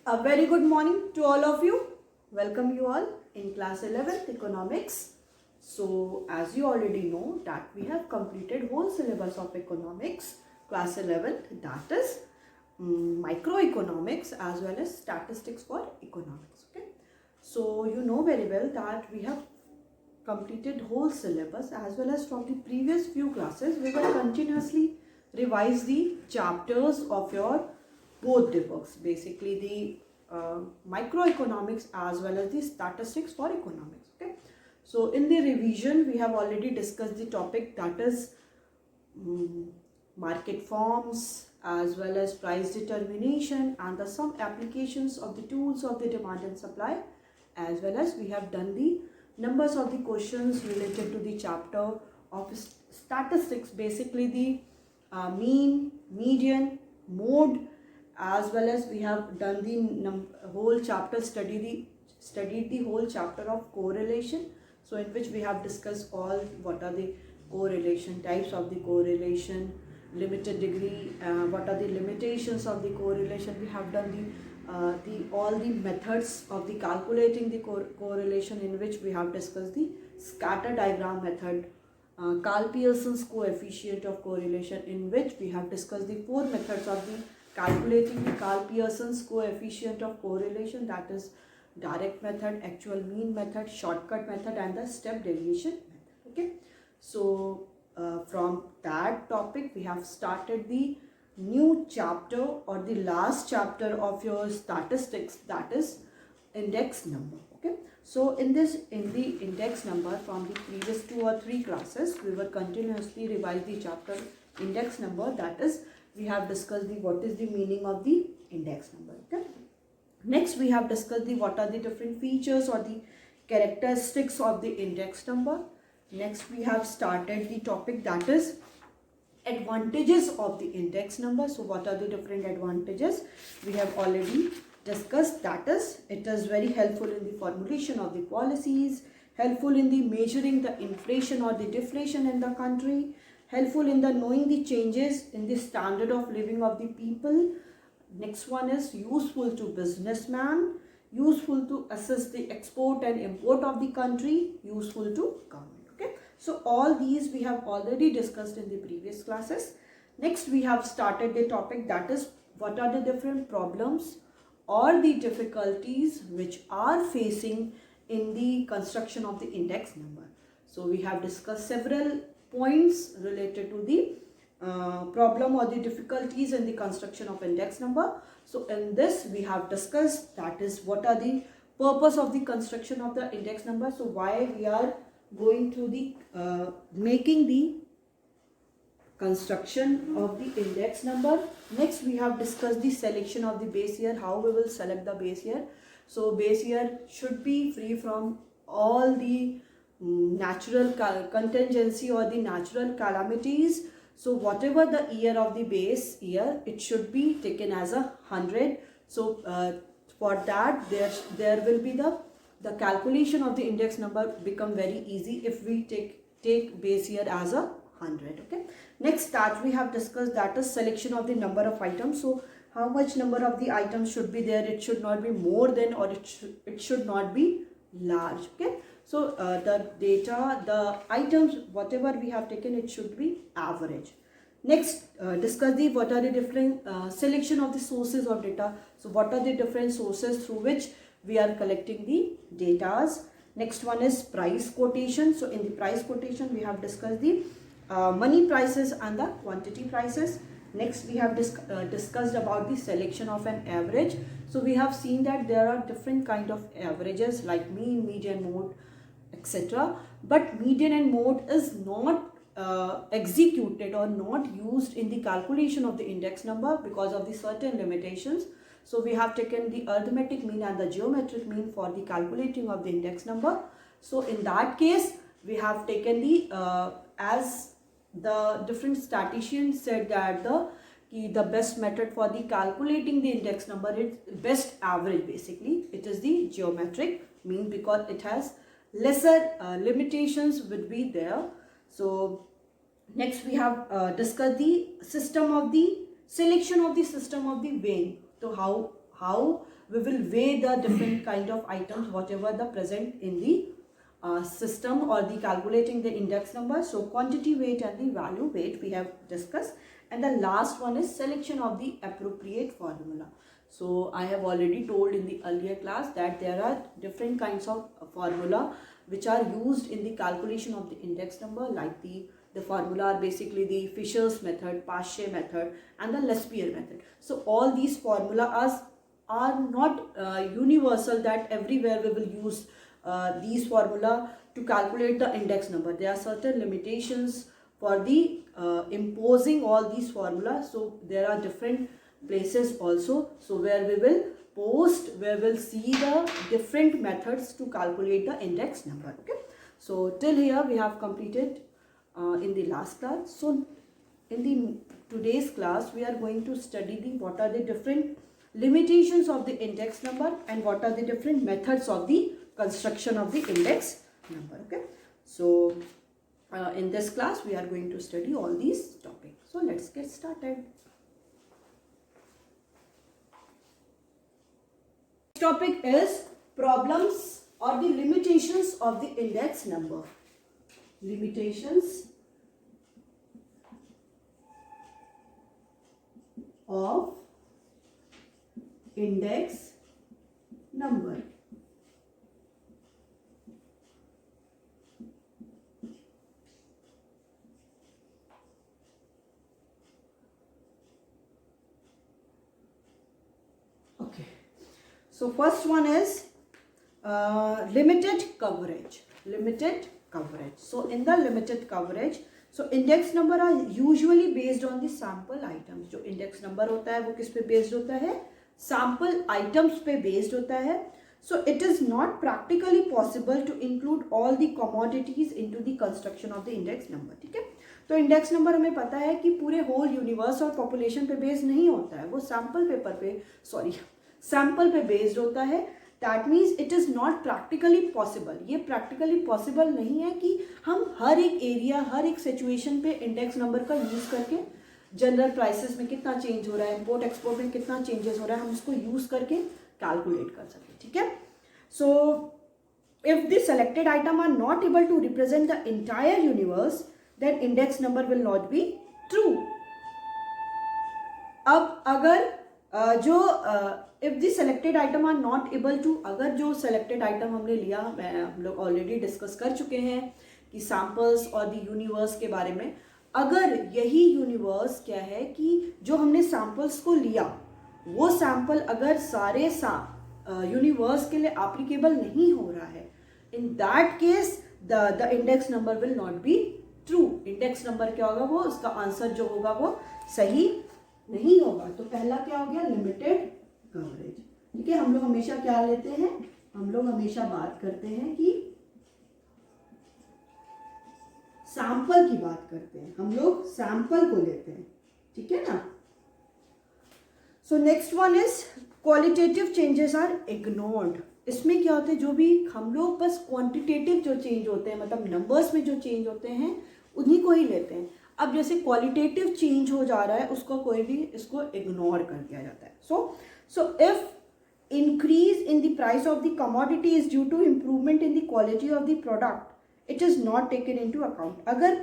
A very good morning to all of you. Welcome you all in class 11th economics. So as you already know that we have completed whole syllabus of economics class 11th, that is microeconomics as well as statistics for economics. Okay. So you know very well that we have completed whole syllabus, as well as from the previous few classes we will continuously revise the chapters of your both the books, basically the microeconomics as well as the statistics for economics. Okay, so in the revision we have already discussed the topic, that is market forms as well as price determination and the some applications of the tools of the demand and supply, as well as we have done the numbers of the questions related to the chapter of statistics, basically the mean, median, mode, as well as we have done the whole chapter studied the whole chapter of correlation, so in which we have discussed all what are the correlation types of the correlation, limited degree, what are the limitations of the correlation. We have done all the methods of the calculating the correlation, in which we have discussed the scatter diagram method, Karl Pearson's coefficient of correlation, in which we have discussed the four methods of the calculating the Karl Pearson's coefficient of correlation, that is direct method, actual mean method, shortcut method and the step deviation method. Okay, so from that topic we have started the new chapter or the last chapter of your statistics, that is index number. Okay, so in the index number, from the previous 2 or 3 classes we will continuously revise the chapter index number, that is we have discussed the what is the meaning of the index number. Okay, next we have discussed the what are the different features or the characteristics of the index number. Next we have started the topic, that is advantages of the index number. So what are the different advantages we have already discussed, that is it is very helpful in the formulation of the policies, helpful in the measuring the inflation or the deflation in the country, helpful in the knowing the changes in the standard of living of the people. Next one is useful to businessman, useful to assess the export and import of the country, useful to government. Okay, so all these we have already discussed in the previous classes. Next we have started the topic, that is what are the different problems or the difficulties which are facing in the construction of the index number. So we have discussed several points related to the problem or the difficulties in the construction of index number. So in this we have discussed, that is what are the purpose of the construction of the index number. So why we are going through the making the construction of the index number. Next we have discussed the selection of the base year, how we will select the base year. So base year should be free from all the natural contingency or the natural calamities. So whatever the year of the base year, it should be taken as 100. So for that there will be the calculation of the index number become very easy if we take base year as 100. Okay, next that we have discussed, that is selection of the number of items. So how much number of the items should be there, it should not be more than, or it should not be large. Okay, so the data, the items whatever we have taken, it should be average. Next discuss the what are the different selection of the sources of data. So what are the different sources through which we are collecting the datas. Next one is price quotation. So in the price quotation we have discussed the money prices and the quantity prices. Next we have discussed about the selection of an average. So we have seen that there are different kind of averages like mean, median, mode, etc. But median and mode is not executed or not used in the calculation of the index number because of the certain limitations. So we have taken the arithmetic mean and the geometric mean for the calculating of the index number. So in that case we have taken the as the different statisticians said that the best method for the calculating the index number is best average. Basically it is the geometric mean because it has lesser limitations would be there. So next we have discussed the system of the selection of the system of the weighing. So how we will weigh the different kind of items whatever the present in the system or the calculating the index number. So quantity weight and the value weight we have discussed, and the last one is selection of the appropriate formula. So I have already told in the earlier class that there are different kinds of formula which are used in the calculation of the index number, like the formula are basically the Fisher's method, Paasche method and the Lespier method. So all these formulas are not universal that everywhere we will use these formula to calculate the index number. There are certain limitations for the imposing all these formulas. So there are different places also, so where we will post, where we'll see the different methods to calculate the index number. Okay, so till here we have completed in the last class. So in the today's class we are going to study the what are the different limitations of the index number and what are the different methods of the construction of the index number. Okay, so in this class we are going to study all these topics. So let's get started. Topic is problems or the limitations of the index number. Limitations of index number. Okay. So first one is limited coverage. Limited coverage. So in the limited coverage, so index number are usually based on the sample items. जो index number होता है वो किस पे based होता है? Sample items पे based होता है. So it is not practically possible to include all the commodities into the construction of the index number. ठीक है? तो इंडेक्स नंबर हमें पता है कि पूरे होल यूनिवर्स और पॉपुलेशन पे बेस्ड नहीं होता है, वो सैंपल पे बेस्ड होता है. That means it is not practically possible. ये प्रैक्टिकली पॉसिबल नहीं है कि हम हर एक एरिया, हर एक सिचुएशन पे इंडेक्स नंबर का यूज़ करके जनरल प्राइसेस में कितना चेंज हो रहा है, इम्पोर्ट एक्सपोर्ट में कितना चेंजेस हो रहा है, हम उसको यूज़ करके कैलकुलेट कर सकें. ठीक है. So if the selected item are not able to represent the entire universe, then index number will not be true. अब अगर if the selected item are not able to, अगर जो selected item हमने लिया, हम लोग ऑलरेडी डिस्कस कर चुके हैं कि सैम्पल्स और द यूनिवर्स के बारे में. अगर यही यूनिवर्स क्या है कि जो हमने सैम्पल्स को लिया वो सैम्पल अगर सारे यूनिवर्स के लिए एप्लीकेबल नहीं हो रहा है, in that case the index number will not be true. Index number क्या होगा, वो उसका आंसर जो होगा वो सही नहीं होगा. तो पहला क्या हो गया, लिमिटेड कवरेज. ठीक है. हम लोग हमेशा क्या लेते हैं, हम लोग हमेशा बात करते हैं कि सैंपल की बात करते हैं, हम लोग सैंपल को लेते हैं. ठीक है ना. So next one is qualitative changes are ignored. इसमें क्या होता है, जो भी हम लोग बस क्वांटिटेटिव जो चेंज होते हैं, मतलब नंबर्स में जो चेंज होते हैं उन्हीं को ही लेते हैं. अब जैसे क्वालिटेटिव चेंज हो जा रहा है उसको कोई भी इसको इग्नोर कर दिया जाता है. So if increase in the price of the commodity is due to improvement in the quality of the product, it is not taken into account. अगर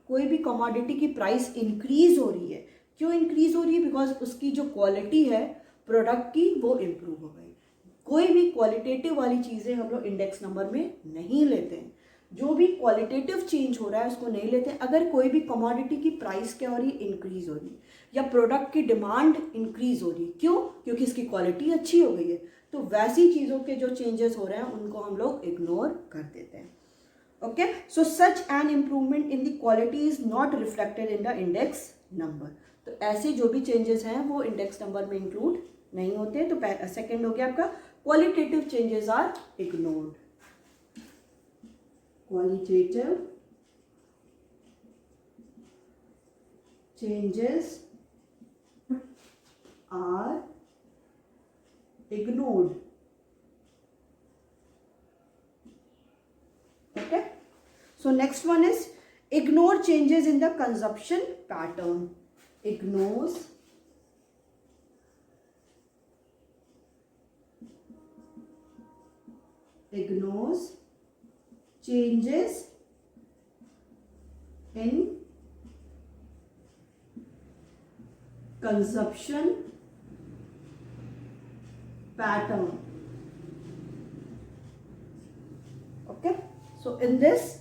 कोई भी कमोडिटी की प्राइस इंक्रीज हो रही है, क्यों इंक्रीज हो रही है, बिकॉज उसकी जो क्वालिटी है प्रोडक्ट की वो इम्प्रूव हो गई. कोई भी क्वालिटेटिव वाली चीज़ें हम लोग इंडेक्स नंबर में नहीं लेते हैं. जो भी क्वालिटेटिव चेंज हो रहा है उसको नहीं लेते हैं. अगर कोई भी कमोडिटी की प्राइस क्या हो रही है, इंक्रीज हो रही है, या प्रोडक्ट की डिमांड इंक्रीज हो रही है, क्यों, क्योंकि इसकी क्वालिटी अच्छी हो गई है, तो वैसी चीज़ों के जो चेंजेस हो रहे हैं उनको हम लोग इग्नोर कर देते हैं. Okay. So such an improvement in the quality is not reflected in the index number. तो ऐसे जो भी चेंजेस हैं वो इंडेक्स नंबर में इंक्लूड नहीं होते. तो सेकेंड हो गया आपका qualitative changes are ignored. Qualitative changes are ignored. Okay. So next one is ignore changes in the consumption pattern. Ignores ignores changes in consumption pattern. Okay, so in this,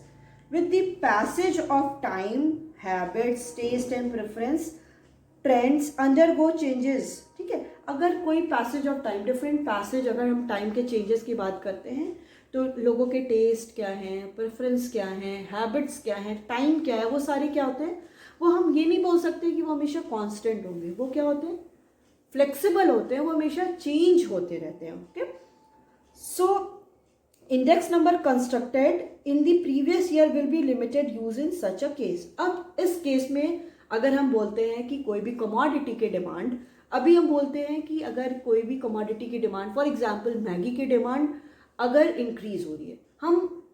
with the passage of time, habits, taste and preference, trends undergo changes. ठीक है, अगर कोई passage of time, different passage, अगर हम time के changes की बात करते हैं तो लोगों के टेस्ट क्या हैं, प्रेफरेंस क्या हैं, हैबिट्स क्या हैं, टाइम क्या है, वो सारे क्या होते हैं, वो हम ये नहीं बोल सकते कि वो हमेशा कांस्टेंट होंगे, वो क्या होते हैं, फ्लेक्सिबल होते हैं, वो हमेशा चेंज होते रहते हैं. Okay, so index number constructed in the previous year will be limited use in such a case. अब इस केस में अगर हम बोलते हैं कि कोई भी कमोडिटी के डिमांड, अभी हम बोलते हैं कि अगर कोई भी कमोडिटी की डिमांड, फॉर एग्जांपल मैगी की डिमांड अगर इंक्रीज हो रही है, हम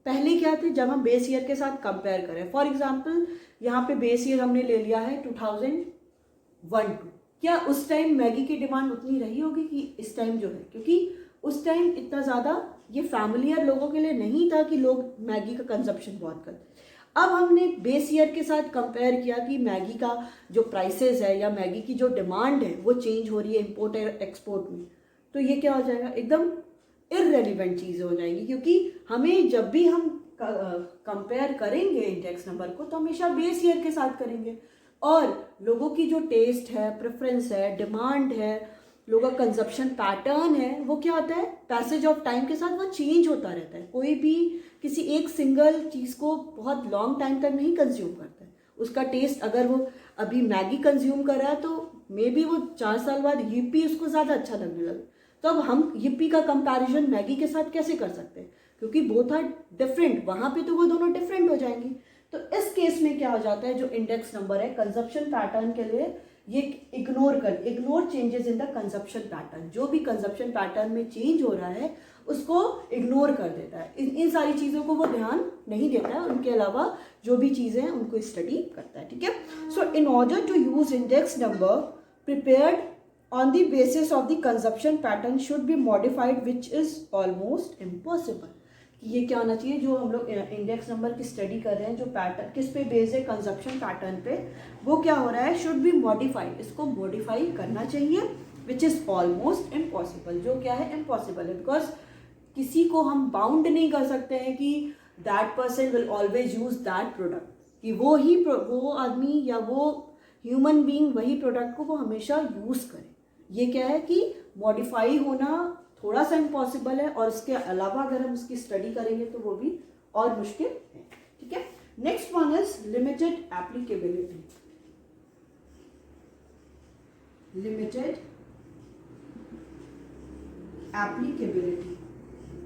पहले क्या थे, जब हम बेस ईयर के साथ कंपेयर करें, फॉर एग्जांपल यहाँ पे बेस ईयर हमने ले लिया है 2001, क्या उस टाइम मैगी की डिमांड उतनी रही होगी कि इस टाइम जो है, क्योंकि उस टाइम इतना ज़्यादा ये फैमिलियर लोगों के लिए नहीं था कि लोग मैगी का कंजप्शन बहुत करते. अब हमने बेस ईयर के साथ कंपेयर किया कि मैगी का जो प्राइसेस है या मैगी की जो डिमांड है वो चेंज हो रही है इंपोर्ट और एक्सपोर्ट में, तो ये क्या हो जाएगा, एकदम इररेलेवेंट चीज़ें हो जाएंगी, क्योंकि हमें जब भी हम कंपेयर करेंगे इंडेक्स नंबर को तो हमेशा बेस ईयर के साथ करेंगे, और लोगों की जो टेस्ट है, प्रेफरेंस है, डिमांड है, लोगों का कंजप्शन पैटर्न है, वो क्या होता है, पैसेज ऑफ टाइम के साथ वो चेंज होता रहता है. कोई भी किसी एक सिंगल चीज़ को बहुत लॉन्ग टाइम तक नहीं कंज्यूम करता है. उसका टेस्ट, अगर वो अभी मैगी कंज्यूम कर रहा है तो मे बी वो 4 साल बाद yippee उसको ज़्यादा अच्छा लगने लगे. तो अब हम yippee का कंपैरिजन मैगी के साथ कैसे कर सकते हैं, क्योंकि बोथ आर डिफरेंट, वहाँ पे तो वो दोनों डिफरेंट हो जाएंगी. तो इस केस में क्या हो जाता है, जो इंडेक्स नंबर है कंजप्शन पैटर्न के लिए ये ignore changes in the consumption pattern, जो भी कंजप्शन पैटर्न में चेंज हो रहा है उसको इग्नोर कर देता है. इन सारी चीज़ों को वो ध्यान नहीं देता है, उनके अलावा जो भी चीज़ें हैं उनको स्टडी करता है. ठीक है, so in order to use index number prepared on the basis of the consumption pattern should be modified which is almost impossible. ये क्या होना चाहिए, जो हम लोग इंडेक्स नंबर की स्टडी कर रहे हैं, जो पैटर्न किस पे बेस्ड है, कंजप्शन पैटर्न पे, वो क्या हो रहा है, शुड बी मॉडिफाइड, इसको मॉडिफाई करना चाहिए, विच इज़ ऑलमोस्ट इम्पॉसिबल, जो क्या है, इम्पॉसिबल है, बिकॉज किसी को हम बाउंड नहीं कर सकते हैं कि that person will always use that product, कि वो आदमी या वो ह्यूमन बीइंग वही प्रोडक्ट को वो हमेशा यूज़ करे. ये क्या है कि मॉडिफाई होना थोड़ा सा इम्पॉसिबल है, और इसके अलावा अगर हम उसकी स्टडी करेंगे तो वो भी और मुश्किल है. ठीक है, next one is limited applicability. Limited applicability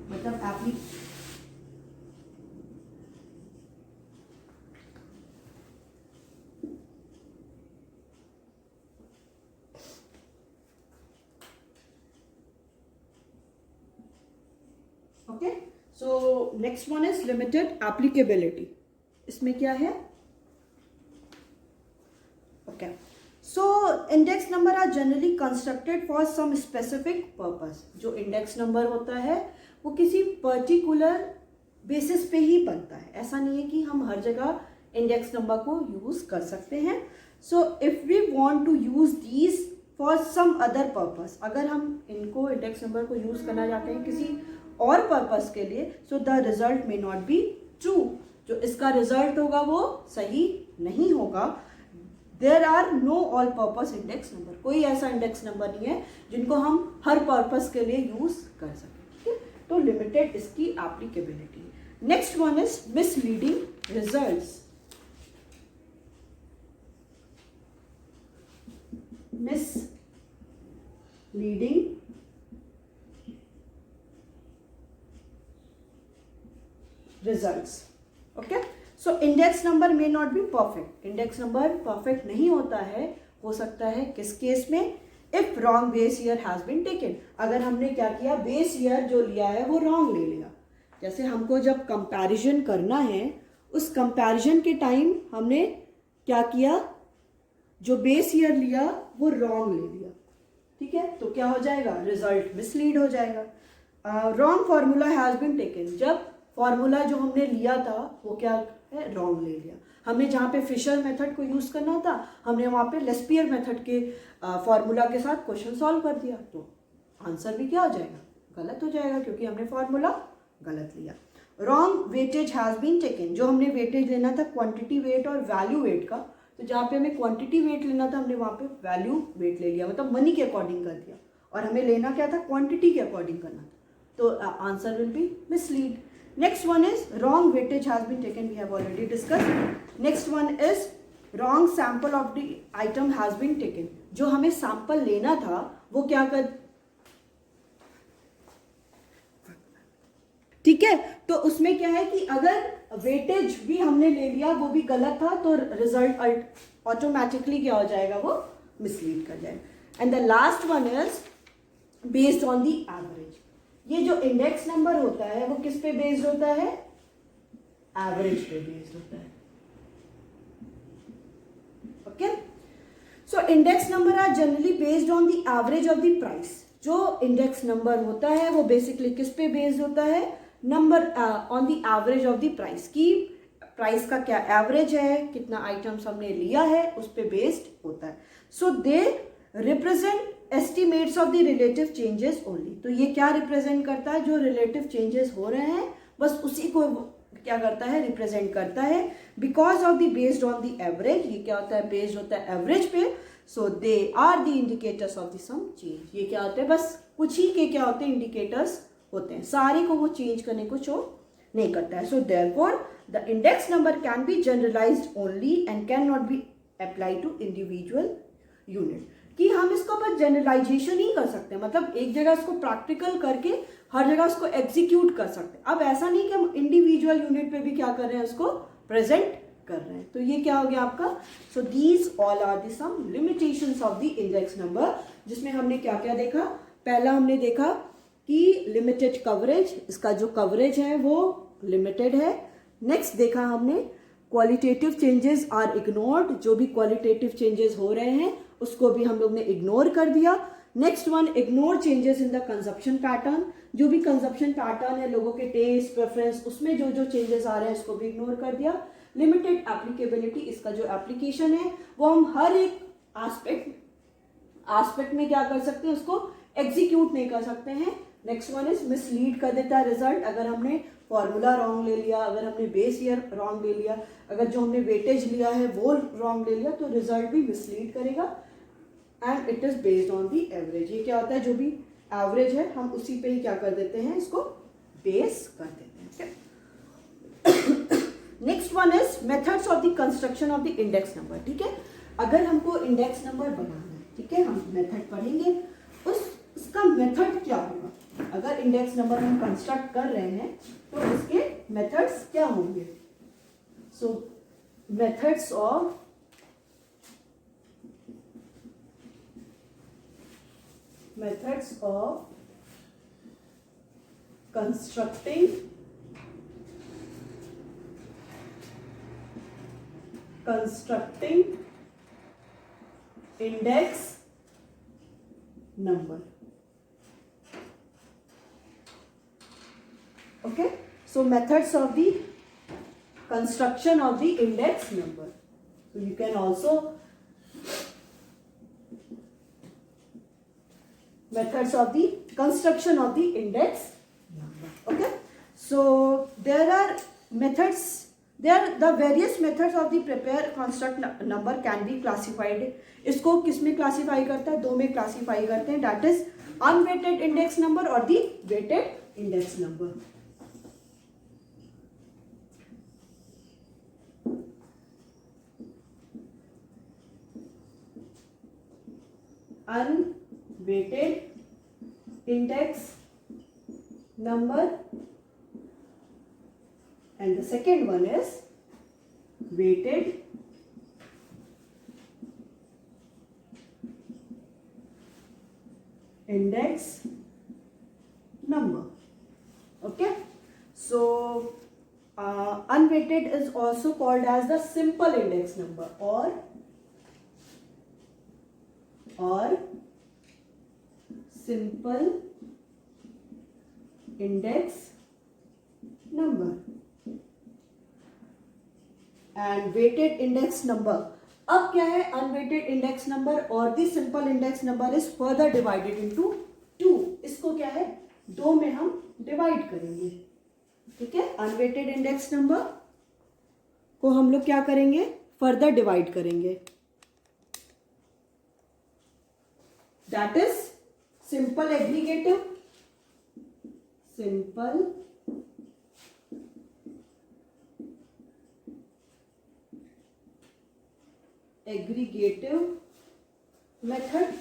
मतलब okay. So next one is limited applicability. इसमें क्या है, okay, so index number are generally constructed for some specific purpose. जो इंडेक्स नंबर होता है वो किसी पर्टिकुलर बेसिस पे ही बनता है, ऐसा नहीं है कि हम हर जगह इंडेक्स नंबर को यूज कर सकते हैं. So if we want to use these for some other purpose, अगर हम इनको इंडेक्स नंबर को यूज करना चाहते हैं किसी और पर्पस के लिए, so the result may not be true, जो इसका रिजल्ट होगा वो सही नहीं होगा. There are no all purpose index number, कोई ऐसा इंडेक्स नंबर नहीं है जिनको हम हर पर्पस के लिए यूज कर सकें. ठीक है, तो लिमिटेड इसकी applicability. Next one is misleading results. misleading results. Okay, so index number may not be perfect. index number perfect नहीं होता है, हो सकता है किस केस में, if wrong base year has been taken. अगर हमने क्या किया, बेस ईयर जो लिया है वो रॉन्ग ले लिया. जैसे हमको जब कंपैरिजन करना है, उस कंपैरिजन के टाइम हमने क्या किया, जो बेस ईयर लिया वो रॉन्ग ले लिया. ठीक है, तो क्या हो जाएगा, रिजल्ट मिसलीड हो जाएगा. Wrong formula has been taken, जब फार्मूला जो हमने लिया था वो क्या है, रॉन्ग ले लिया। हमने जहाँ पे फिशर मेथड को यूज़ करना था हमने वहाँ पे लेस्पियर मेथड के फार्मूला के साथ क्वेश्चन सॉल्व कर दिया, तो आंसर भी क्या हो जाएगा, गलत हो जाएगा, क्योंकि हमने फार्मूला गलत लिया। Wrong weightage has been taken, जो हमने वेटेज लेना था क्वांटिटी वेट और वैल्यू वेट का, तो जहाँ पे हमें क्वांटिटी वेट लेना था हमने वहाँ पे वैल्यू वेट ले लिया, मतलब मनी के अकॉर्डिंग कर दिया, और हमें लेना क्या था, क्वांटिटी के अकॉर्डिंग करना था, तो answer will be mislead. Next one is wrong weightage has been taken, we have already discussed. Next one is wrong sample of the item has been taken, जो हमें सैंपल लेना था वो क्या कर, ठीक है, तो उसमें क्या है कि अगर वेटेज भी हमने ले लिया वो भी गलत था, तो रिजल्ट ऑटोमेटिकली क्या हो जाएगा, वो मिसलीड कर जाएगा। And the last one is based on the average, ये जो इंडेक्स नंबर होता है वो किस पे बेस्ड होता है, एवरेज पे बेस्ड होता है। Okay, so index number are generally based on the average of the price, जो इंडेक्स नंबर होता है वो बेसिकली किस पे बेस्ड होता है, number on the average of the price, की प्राइस का क्या एवरेज है, कितना आइटम्स हमने लिया है, उस पे बेस्ड होता है। So they represent estimates of the relative changes only, तो ये क्या रिप्रेजेंट करता है, जो रिलेटिव चेंजेस हो रहे हैं बस उसी को क्या करता है, रिप्रेजेंट करता है। Because of the based on the average, ये क्या होता है, बेस्ड होता है एवरेज पे, so they are the indicators of the some change, ये क्या होते हैं, बस कुछ ही के क्या होते हैं, इंडिकेटर्स होते हैं, सारे को वो चेंज करने को शो नहीं करता है। So therefore the index number can be generalized only and can not be apply to individual unit, कि हम इसको बस जनरलाइजेशन ही कर सकते हैं, मतलब एक जगह इसको प्रैक्टिकल करके हर जगह उसको एग्जीक्यूट कर सकते हैं। अब ऐसा नहीं कि हम इंडिविजुअल यूनिट पे भी क्या कर रहे हैं, उसको प्रेजेंट कर रहे हैं, तो ये क्या हो गया आपका। So these all are the some limitations of the index number, जिसमें हमने क्या क्या देखा, पहला हमने देखा कि लिमिटेड कवरेज, इसका जो कवरेज है वो लिमिटेड है। नेक्स्ट देखा हमने क्वालिटेटिव चेंजेस आर इग्नोर्ड, जो भी क्वालिटेटिव चेंजेस हो रहे हैं उसको भी हम लोग ने इग्नोर कर दिया। Next one, ignore changes in the consumption pattern, जो भी कंजप्शन पैटर्न है लोगों के टेस्ट प्रेफरेंस, उसमें जो जो चेंजेस आ रहे हैं उसको भी इग्नोर कर दिया। लिमिटेड एप्लीकेबिलिटी, इसका जो एप्लीकेशन है वो हम हर एक एस्पेक्ट में क्या कर सकते हैं, उसको एग्जीक्यूट नहीं कर सकते हैं। नेक्स्ट वन इज मिसलीड कर देता है रिजल्ट, अगर हमने फॉर्मूला रॉन्ग ले लिया, अगर हमने बेस ईयर रॉन्ग ले लिया, अगर जो हमने वेटेज लिया है वो रॉन्ग ले लिया, तो रिजल्ट भी मिसलीड करेगा। And it is based on the average, ये क्या होता है, जो भी एवरेज है हम उसी पे ही क्या कर देते हैं, इसको बेस कर देते हैं। Next one is methods of the construction of the index number, ठीक है, अगर हमको इंडेक्स नंबर बनाना है, ठीक है, हम मेथड पढ़ेंगे, उसका मेथड क्या होगा, अगर इंडेक्स नंबर हम कंस्ट्रक्ट कर रहे हैं तो इसके मेथड्स क्या होंगे। सो methods of constructing index number. Okay, so methods of the construction of the index number. So you can also methods of the construction of the index number. Okay, so there are methods, the various methods of the prepare construct number can be classified. इसको किस में classify करता है, दो में classify करते हैं, that is unweighted index number और the weighted index number. Unweighted index number and the second one is weighted index number. Okay, so unweighted is also called as the simple index number or simple index number and weighted index number. अब क्या है, unweighted index number और the simple index number is further divided into 2. इसको क्या है, 2 में हम divide करेंगे. ठीक है, अनवेटेड इंडेक्स नंबर को हम लोग क्या करेंगे, फर्दर डिवाइड करेंगे. That is simple aggregative, simple aggregative method,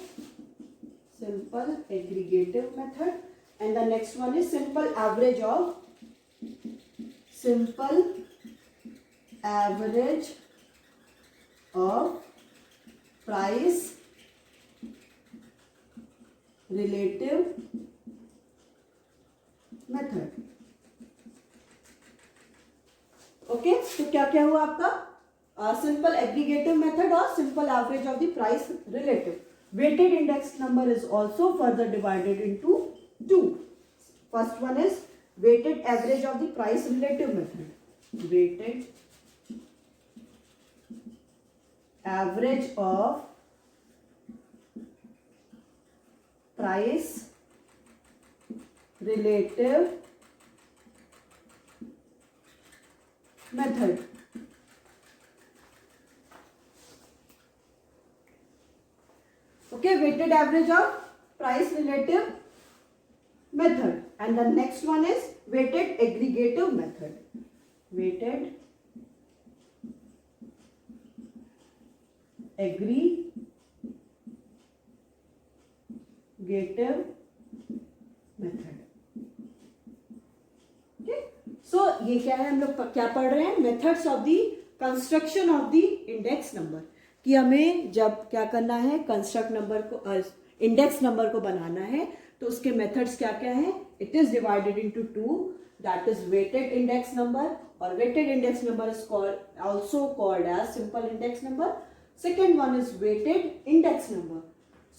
simple aggregative method, and the next one is simple average of price relative method. Okay, तो क्या क्या हुआ आपका, simple aggregative method or simple average of the price relative. Weighted index number is also further divided into 2. First one is weighted average of the price relative method. Weighted average of price relative method. Okay, weighted average of price relative method, and the next one is weighted aggregative method. Weighted aggregative method. Okay, so ये क्या है, हम लोग क्या पढ़ रहे हैं, methods of the construction of the index number, कि हमें जब क्या करना है, कंस्ट्रक्ट नंबर को, इंडेक्स नंबर को बनाना है, तो उसके मेथड्स क्या क्या हैं. It is divided into 2, that is weighted index number, और weighted index number is called also called as simple index number. Second one is weighted index number.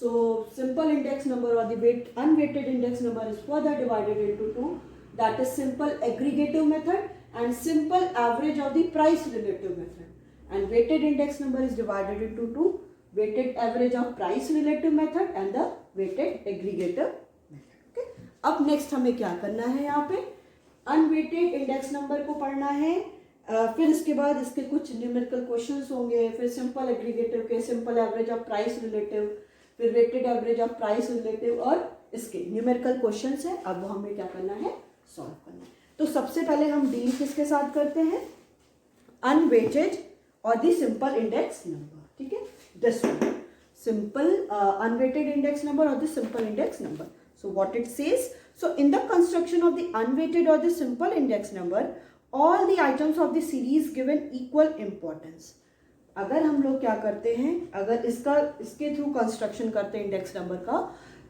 So simple index number और the unweighted index number is further divided into 2, that is simple aggregative method and simple average of the price relative method. And weighted index number is divided into 2, weighted average of price relative method and the weighted aggregative method. Okay, अब next हमें क्या करना है, यहाँ पे unweighted index number को पढ़ना है. फिर इसके बाद इसके कुछ न्यूमेरिकल क्वेश्चंस होंगे, फिर सिंपल एग्रीगेटिव के simple average of price relative, फिर weighted average of price relative, और इसके न्यूमेरिकल क्वेश्चंस है. अब वो हमें क्या करना है, सॉल्व करना है. तो सबसे पहले हम डील किसके साथ करते हैं, अनवेटेड और दी सिंपल इंडेक्स नंबर. ठीक है, this one simple unweighted index number और the simple index number. So what it says, so in the construction of the unweighted और the simple index number, all the items of the series given equal importance. अगर हम लोग क्या करते हैं, अगर इसके थ्रू कंस्ट्रक्शन करते हैं इंडेक्स नंबर का,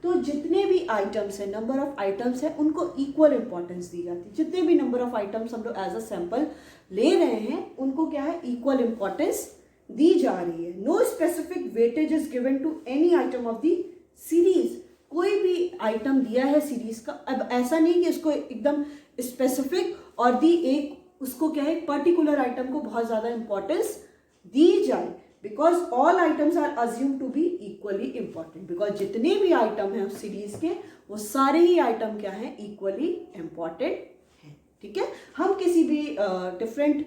तो जितने भी आइटम्स है, नंबर ऑफ आइटम्स है, उनको इक्वल इंपॉर्टेंस दी जाती है. जितने भी नंबर ऑफ आइटम्स हम लोग एज अ सैंपल ले रहे हैं, उनको क्या है, इक्वल इंपॉर्टेंस दी जा रही है. No specific weightage is given to any item of the series. कोई भी आइटम दिया है सीरीज का, अब ऐसा नहीं कि इसको एकदम स्पेसिफिक और दी एक उसको क्या है, पर्टिकुलर आइटम को बहुत ज्यादा इंपॉर्टेंस दी जाए, because all items are assume to be equally important. Because जितने भी आइटम हैं उस सीरीज के, वो सारे ही आइटम क्या हैं, इक्वली इंपॉर्टेंट हैं. ठीक है, हम किसी भी डिफरेंट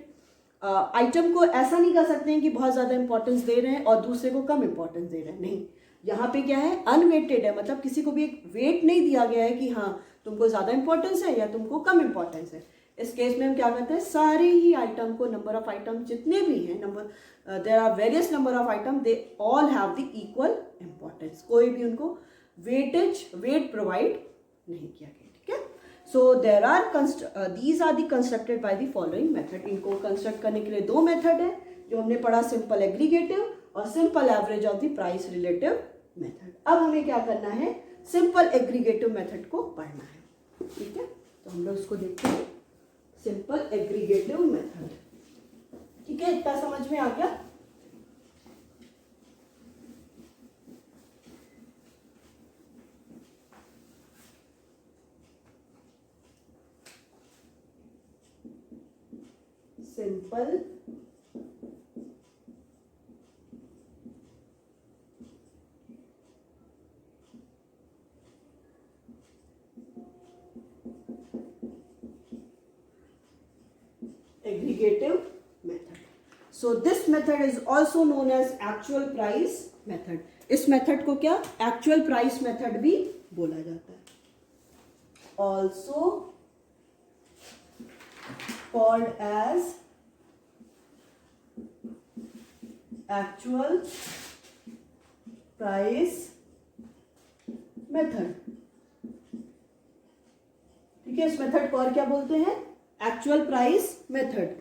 आइटम को ऐसा नहीं कर सकते हैं कि बहुत ज़्यादा इंपॉर्टेंस दे रहे हैं और दूसरे को कम इंपॉर्टेंस दे रहे हैं. नहीं, यहाँ पे क्या है, अनवेटेड है, मतलब किसी को भी एक वेट नहीं दिया गया है कि हाँ तुमको ज़्यादा इंपॉर्टेंस है या तुमको कम इंपॉर्टेंस है. इस केस में हम क्या करते हैं, सारे ही आइटम को, नंबर ऑफ आइटम जितने भी हैं, number there are various number of item, they all have the equal importance. कोई भी उनको वेट प्रोवाइड नहीं किया गया. ठीक है, so there are these are the constructed by the following method. इनको कंस्ट्रक्ट करने के लिए दो मेथड है जो हमने पढ़ा, सिंपल एग्रीगेटिव और simple average of the price relative method. अब हमें क्या करना है, सिंपल एग्रीगेटिव मेथड को पढ़ना है. ठीक है, तो हम लोग इसको देखते हैं, सिंपल एग्रीगेटिव मेथड. ठीक है, इतना समझ में आ गया. simple aggregative method. So this method is also known as actual price method. इस मेथड को क्या एक्चुअल प्राइस मेथड भी बोला जाता है. Also called as actual price method. ठीक है, इस मेथड को और क्या बोलते हैं? Actual price method.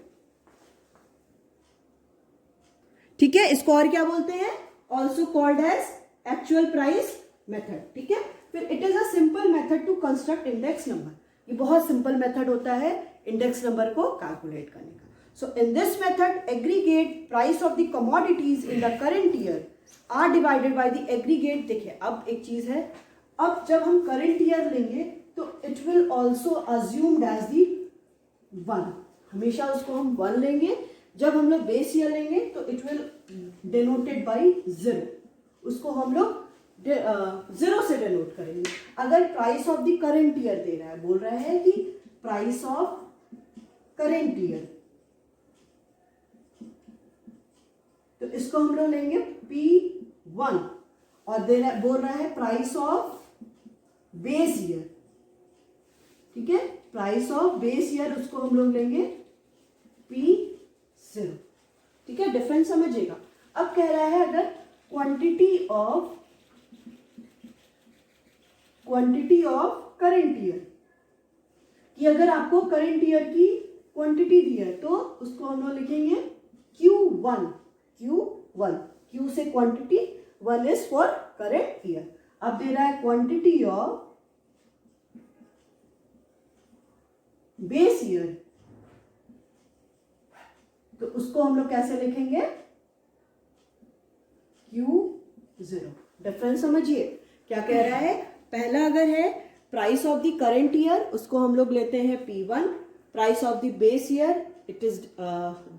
ठीक है, इसको और क्या बोलते हैं? Also called as actual price method. ठीक है, फिर it is a simple method to construct index number. ये बहुत सिंपल मेथड होता है इंडेक्स नंबर को कैलकुलेट करने का. So in this method aggregate price of the commodities in the current year are divided by the aggregate. देखिए, अब एक चीज है, अब जब हम करंट ईयर लेंगे तो it will also assumed as the 1. हमेशा उसको हम 1 लेंगे. जब हम लोग बेस ईयर लेंगे तो इट विल डिनोटेड बाय 0. उसको हम लोग 0 से डिनोट करेंगे. अगर price of the current year दे रहा है, बोल रहा है कि प्राइस ऑफ करंट ईयर, तो इसको हम लोग लेंगे P1. और दे रहा बोल रहा है प्राइस ऑफ बेस ईयर. ठीक है, प्राइस ऑफ बेस ईयर उसको हम लोग लेंगे P0. ठीक है, डिफरेंस समझिएगा. अब कह रहा है अगर क्वांटिटी ऑफ करंट ईयर, कि अगर आपको करंट ईयर की क्वांटिटी दी है तो उसको हम लोग लिखेंगे Q1. Q से quantity, 1 is for current year. अब दे रहा है क्वांटिटी ऑफ बेस ईयर, तो उसको हम लोग कैसे लिखेंगे? Q0. डिफरेंस समझिए क्या कह रहा है. पहला अगर है price of the current year, उसको हम लोग लेते हैं P1. Price of the base year, it is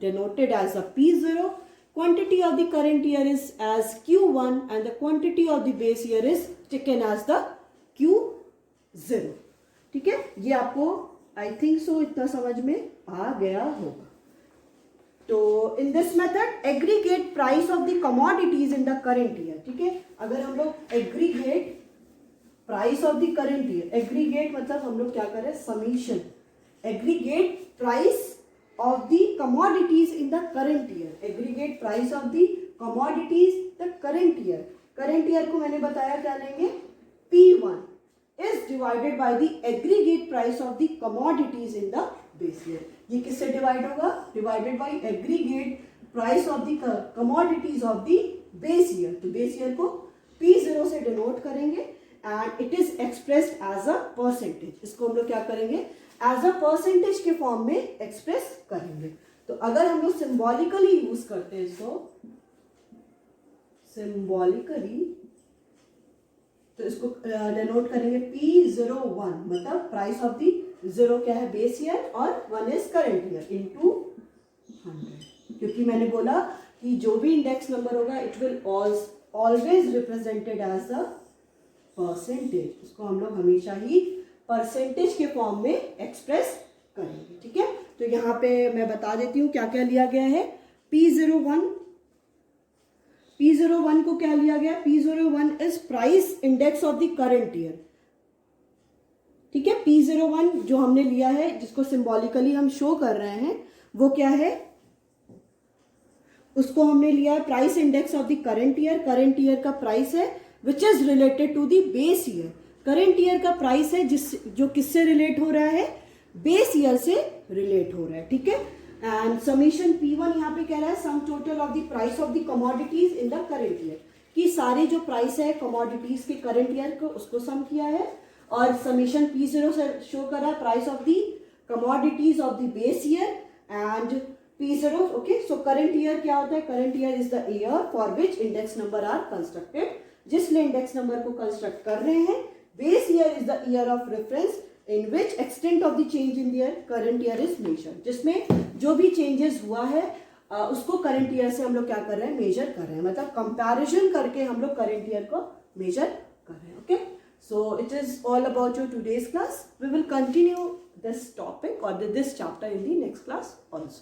denoted as a P0. Quantity of the current year is as Q1 and the quantity of the base year is taken as the Q0. ठीक है, ये आपको I think so इतना समझ में आ गया होगा. तो इन this method aggregate price of the commodities in the current year. ठीक है, अगर हम लोग aggregate price of the current year, aggregate मतलब हम लोग क्या करें, summation. Aggregate price of the commodities in the current year. Aggregate price of the commodities the current year. Current year को मैंने बताया क्या लेंगे, P1 is divided by the aggregate price of the commodities in the base year. ये किससे divide होगा? Divided by aggregate price of the commodities of the base year. तो base year को P0 से डिनोट करेंगे and it is expressed as a percentage. इसको हम लोग क्या करेंगे, एज अ परसेंटेज के फॉर्म में एक्सप्रेस करेंगे. तो अगर हम लोग सिंबॉलिकली यूज करते हैं इसको, सिंबॉलिकली, तो इसको डिनोट करेंगे P01. मतलब प्राइस ऑफ दी 0 क्या है, बेस ईयर, और 1 इज करंट ईयर इनटू 100. क्योंकि मैंने बोला कि जो भी इंडेक्स नंबर होगा it will always represented as a percentage. उसको हम लोग हमेशा ही परसेंटेज के फॉर्म में एक्सप्रेस करेंगे. ठीक है, तो यहाँ पे मैं बता देती हूँ क्या क्या लिया गया है. P01 को क्या लिया गया, P01 is price index of the current year. ठीक है, P01 जो हमने लिया है, जिसको सिंबॉलिकली हम शो कर रहे हैं, वो क्या है, उसको हमने लिया है price index of the current year. Current year का प्राइस है which is related to the base year. Current year का प्राइस है जो किससे रिलेट हो रहा है, बेस ईयर से रिलेट हो रहा है. ठीक है, एंड समीशन P1 यहाँ पे कह रहा है sum total of the price of the commodities in the current year, कि सारे जो प्राइस है कमोडिटीज के करंट ईयर को उसको सम किया है. और समीशन P0 से शो कर रहा है price of the commodities of the base year and P0. Okay, so current year क्या होता है, current year is the year for which index number are constructed. जिसलिए इंडेक्स नंबर को कंस्ट्रक्ट कर रहे हैं. Base year is the year of reference in which extent of the change in their current year is measure, जिसमें जो भी changes हुआ है उसको करंट ईयर से हम लोग क्या कर रहे हैं, मेजर कर रहे हैं, मतलब कंपैरिजन करके हम लोग करंट ईयर को मेजर कर रहे हैं. Okay, so it is all about your today's class. We will continue this topic or this chapter in the next class also.